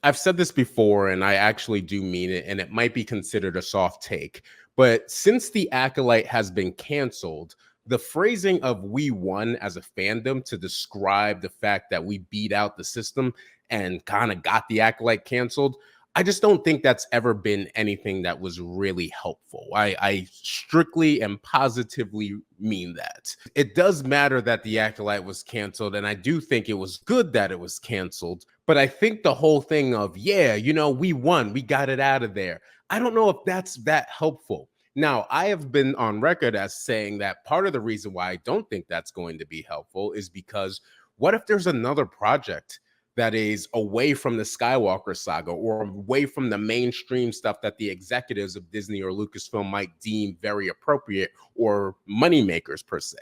I've said this before, and I actually do mean it, and it might be considered a soft take. But since The Acolyte has been canceled, the phrasing of "we won" as a fandom to describe the fact that we beat out the system and kind of got The Acolyte canceled, I just don't think that's ever been anything that was really helpful. I strictly and positively mean that. It does matter that The Acolyte was canceled, and I do think it was good that it was canceled. But I think the whole thing of, yeah, we won, we got it out of there, I don't know if that's that helpful. Now, I have been on record as saying that part of the reason why I don't think that's going to be helpful is because what if there's another project that is away from the Skywalker saga or away from the mainstream stuff that the executives of Disney or Lucasfilm might deem very appropriate or moneymakers per se?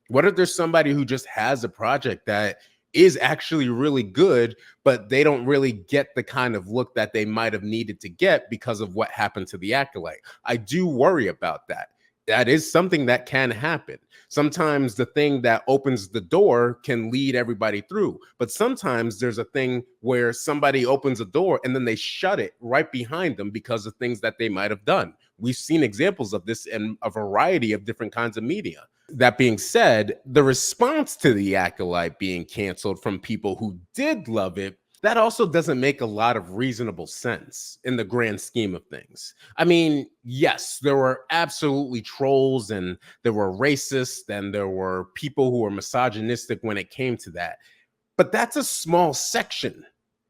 What if there's somebody who just has a project that is actually really good, but they don't really get the kind of look that they might have needed to get because of what happened to The Acolyte? I do worry about that. That is something that can happen. Sometimes the thing that opens the door can lead everybody through, but sometimes there's a thing where somebody opens a door and then they shut it right behind them because of things that they might have done. We've seen examples of this in a variety of different kinds of media. That being said, the response to The Acolyte being canceled from people who did love it, that also doesn't make a lot of reasonable sense in the grand scheme of things. I mean, yes, there were absolutely trolls and there were racists and there were people who were misogynistic when it came to that. But that's a small section.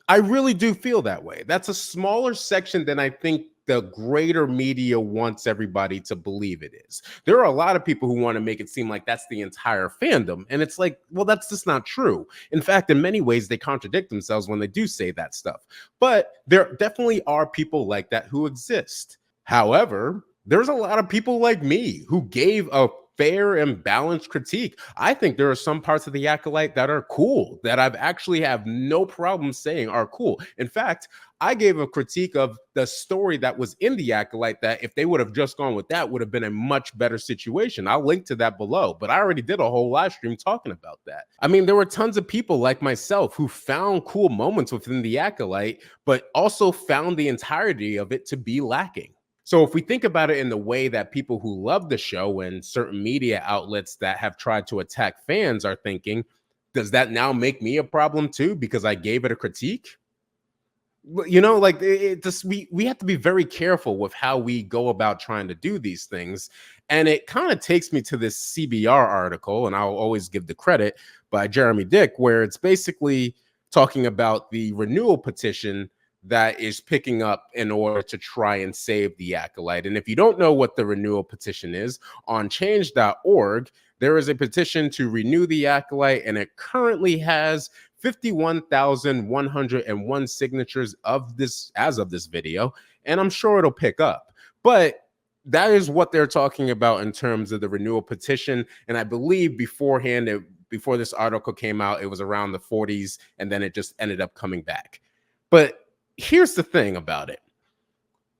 I really do feel that way. That's a smaller section than I think the greater media wants everybody to believe it is. There are a lot of people who want to make it seem like that's the entire fandom. And it's like, well, that's just not true. In fact, in many ways, they contradict themselves when they do say that stuff. But there definitely are people like that who exist. However, there's a lot of people like me who gave a fair and balanced critique. I think there are some parts of The Acolyte that are cool, that I've actually have no problem saying are cool. In fact, I gave a critique of the story that was in The Acolyte that if they would have just gone with that would have been a much better situation. I'll link to that below, but I already did a whole live stream talking about that. I mean, there were tons of people like myself who found cool moments within The Acolyte, but also found the entirety of it to be lacking. So if we think about it in the way that people who love the show and certain media outlets that have tried to attack fans are thinking, does that now make me a problem too because I gave it a critique? Like it just we have to be very careful with how we go about trying to do these things. And it kind of takes me to this CBR article, and I'll always give the credit, by Jeremy Dick, where it's basically talking about the renewal petition that is picking up in order to try and save The Acolyte. And if you don't know what the renewal petition is, on change.org, there is a petition to renew The Acolyte, and it currently has 51,101 signatures of this as of this video, and I'm sure it'll pick up. But that is what they're talking about in terms of the renewal petition. And I believe beforehand, before this article came out, it was around the 40s, and then it just ended up coming back. But here's the thing about it.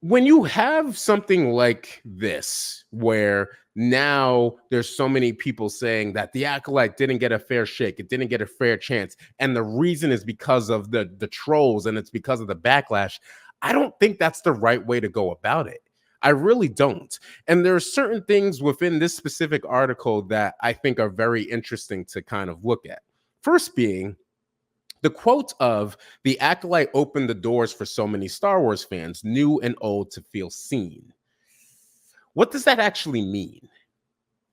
When you have something like this, where now there's so many people saying that The Acolyte didn't get a fair shake, it didn't get a fair chance, and the reason is because of the trolls and it's because of the backlash, I don't think that's the right way to go about it. I really don't. And there are certain things within this specific article that I think are very interesting to kind of look at. First being, the quote of "The Acolyte opened the doors for so many Star Wars fans, new and old, to feel seen." What does that actually mean?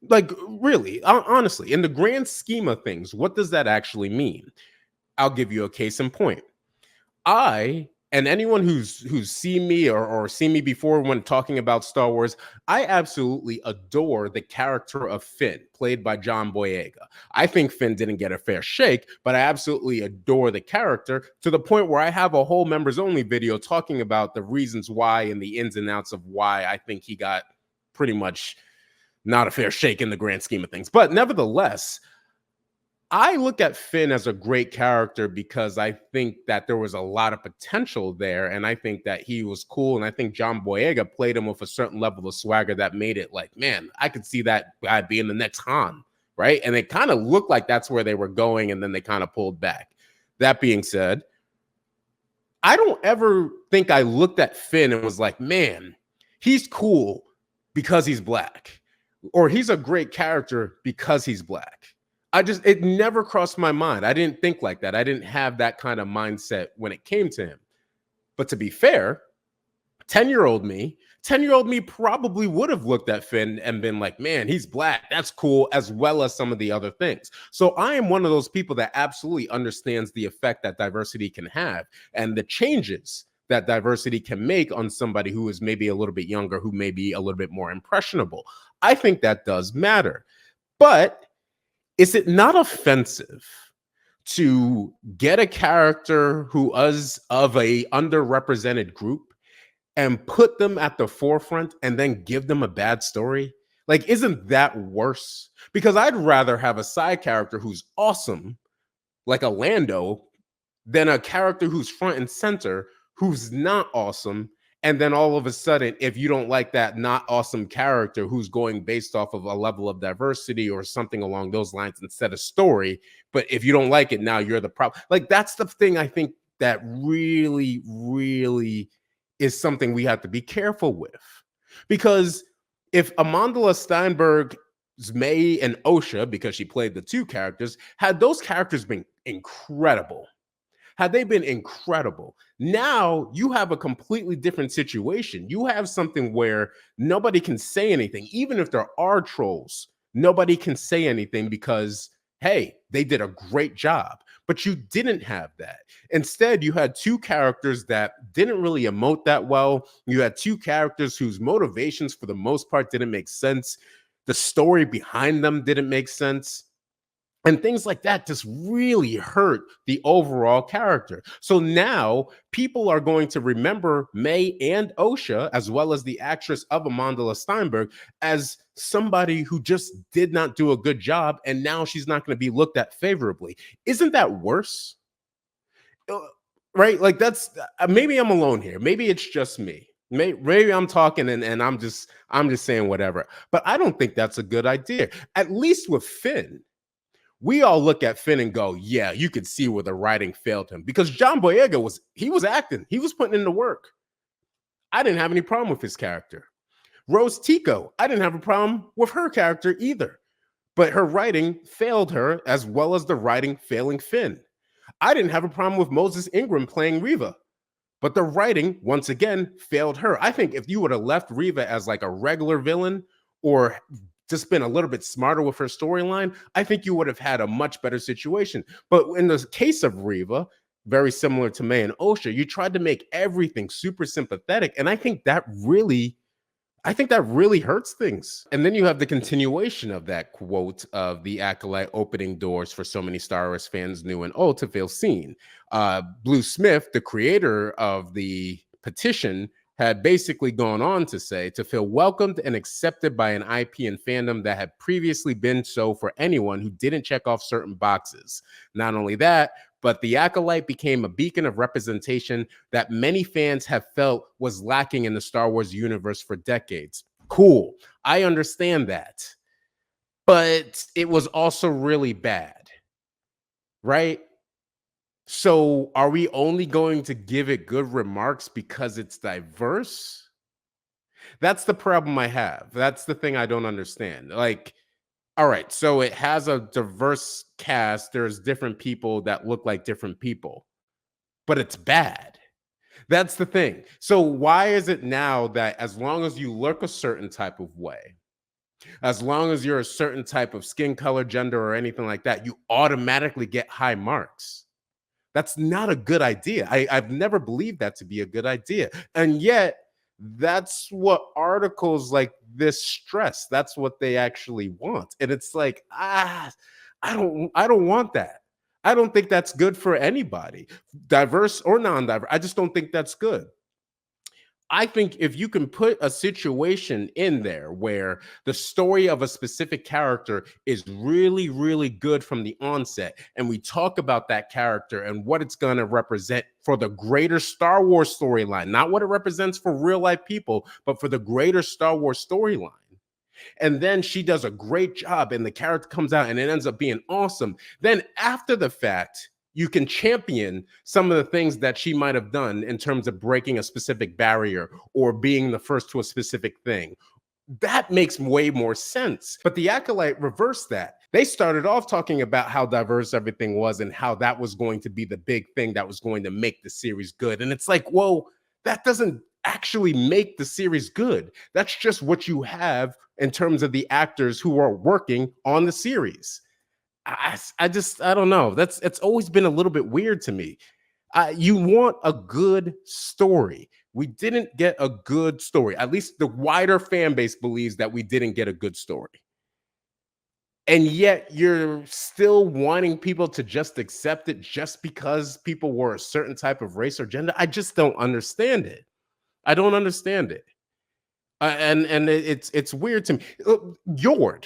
Like, really, honestly, in the grand scheme of things, what does that actually mean? I'll give you a case in point. I and anyone who's seen me or seen me before when talking about Star Wars, I absolutely adore the character of Finn, played by John Boyega. I think Finn didn't get a fair shake, but I absolutely adore the character to the point where I have a whole members only video talking about the reasons why and the ins and outs of why I think he got pretty much not a fair shake in the grand scheme of things. But nevertheless, I look at Finn as a great character because I think that there was a lot of potential there, and I think that he was cool, and I think John Boyega played him with a certain level of swagger that made it like, man, I could see that guy being the next Han, right? And it kind of looked like that's where they were going, and then they kind of pulled back. That being said, I don't ever think I looked at Finn and was like, man, he's cool because he's black, or he's a great character because he's black. It never crossed my mind. I didn't think like that. I didn't have that kind of mindset when it came to him. But to be fair, 10-year-old me, 10-year-old me probably would have looked at Finn and been like, man, he's black. That's cool, as well as some of the other things. So I am one of those people that absolutely understands the effect that diversity can have and the changes that diversity can make on somebody who is maybe a little bit younger, who may be a little bit more impressionable. I think that does matter. But is it not offensive to get a character who is of a underrepresented group and put them at the forefront and then give them a bad story? Like, isn't that worse? Because I'd rather have a side character who's awesome, like a Lando, than a character who's front and center, who's not awesome. And then all of a sudden, if you don't like that not awesome character who's going based off of a level of diversity or something along those lines instead of story, but if you don't like it, now you're the problem. Like, that's the thing I think that really, really is something we have to be careful with. Because if Amandla Steinberg's May and Osha, because she played the two characters, had those characters been incredible, had they been incredible, now you have a completely different situation. You have something where nobody can say anything. Even if there are trolls, nobody can say anything because, hey, they did a great job. But you didn't have that. Instead, you had two characters that didn't really emote that well. You had two characters whose motivations, for the most part, didn't make sense. The story behind them didn't make sense. And things like that just really hurt the overall character. So now people are going to remember May and Osha, as well as the actress of Amandla Steinberg, as somebody who just did not do a good job. And now she's not going to be looked at favorably. Isn't that worse? Right? Like, that's maybe I'm alone here. Maybe it's just me. Maybe I'm talking and I'm just saying whatever. But I don't think that's a good idea. At least with Finn, we all look at Finn and go, yeah, you could see where the writing failed him, because John Boyega was acting. He was putting in the work. I didn't have any problem with his character. Rose Tico, I didn't have a problem with her character either. But her writing failed her, as well as the writing failing Finn. I didn't have a problem with Moses Ingram playing Reva, but the writing, once again, failed her. I think if you would have left Reva as like a regular villain, or just been a little bit smarter with her storyline, I think you would have had a much better situation. But in the case of Reva, very similar to May and Osha, you tried to make everything super sympathetic. And I think that really hurts things. And then you have the continuation of that quote of the Acolyte opening doors for so many Star Wars fans new and old to feel seen. Blue Smith, the creator of the petition, had basically gone on to say to feel welcomed and accepted by an IP and fandom that had previously been so for anyone who didn't check off certain boxes. Not only that, but the Acolyte became a beacon of representation that many fans have felt was lacking in the Star Wars universe for decades. Cool. I understand that. But it was also really bad, right? So are we only going to give it good remarks because it's diverse? That's the problem I have. That's the thing I don't understand. Like, all right, so it has a diverse cast. There's different people that look like different people, but it's bad. That's the thing. So why is it now that as long as you look a certain type of way, as long as you're a certain type of skin color, gender, or anything like that, you automatically get high marks? That's not a good idea. I've never believed that to be a good idea. And yet, that's what articles like this stress. That's what they actually want. And it's like, I don't want that. I don't think that's good for anybody, diverse or non-diverse. I just don't think that's good. I think if you can put a situation in there where the story of a specific character is really, really good from the onset, and we talk about that character and what it's going to represent for the greater Star Wars storyline, not what it represents for real life people, but for the greater Star Wars storyline. And then she does a great job and the character comes out and it ends up being awesome. Then after the fact, you can champion some of the things that she might have done in terms of breaking a specific barrier or being the first to a specific thing. That makes way more sense. But the Acolyte reversed that. They started off talking about how diverse everything was and how that was going to be the big thing that was going to make the series good. And it's like, whoa, that doesn't actually make the series good. That's just what you have in terms of the actors who are working on the series. I don't know. It's always been a little bit weird to me. You want a good story. We didn't get a good story. At least the wider fan base believes that we didn't get a good story. And yet you're still wanting people to just accept it just because people were a certain type of race or gender. I just don't understand it. I don't understand it. It's weird to me. Yord.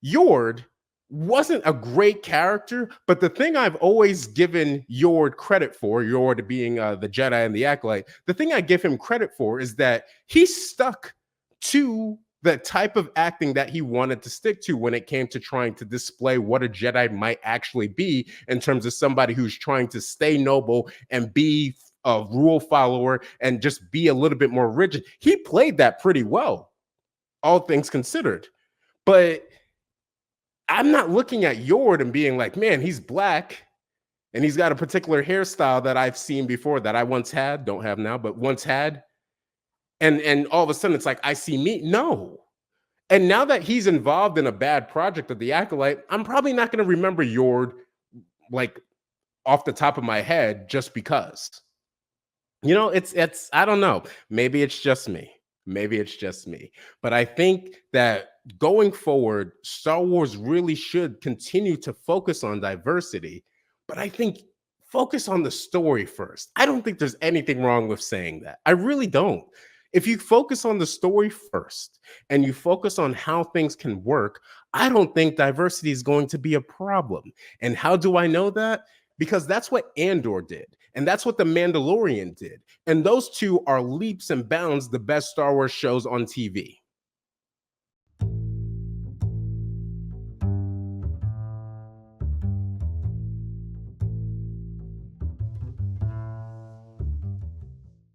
Yord wasn't a great character, but the thing I've always given Yord credit for, Yord being the Jedi and the Acolyte, the thing I give him credit for is that he stuck to the type of acting that he wanted to stick to when it came to trying to display what a Jedi might actually be in terms of somebody who's trying to stay noble and be a rule follower and just be a little bit more rigid. He played that pretty well, all things considered. But I'm not looking at Yord and being like, man, he's black and he's got a particular hairstyle that I've seen before that I once had, don't have now, but once had. And all of a sudden it's like, I see me. No. And now that he's involved in a bad project of the Acolyte, I'm probably not going to remember Yord like off the top of my head just because. It's I don't know. Maybe it's just me. Maybe it's just me. But I think that going forward, Star Wars really should continue to focus on diversity. But I think focus on the story first. I don't think there's anything wrong with saying that. I really don't. If you focus on the story first and you focus on how things can work, I don't think diversity is going to be a problem. And how do I know that? Because that's what Andor did. And that's what The Mandalorian did. And those two are leaps and bounds the best Star Wars shows on TV.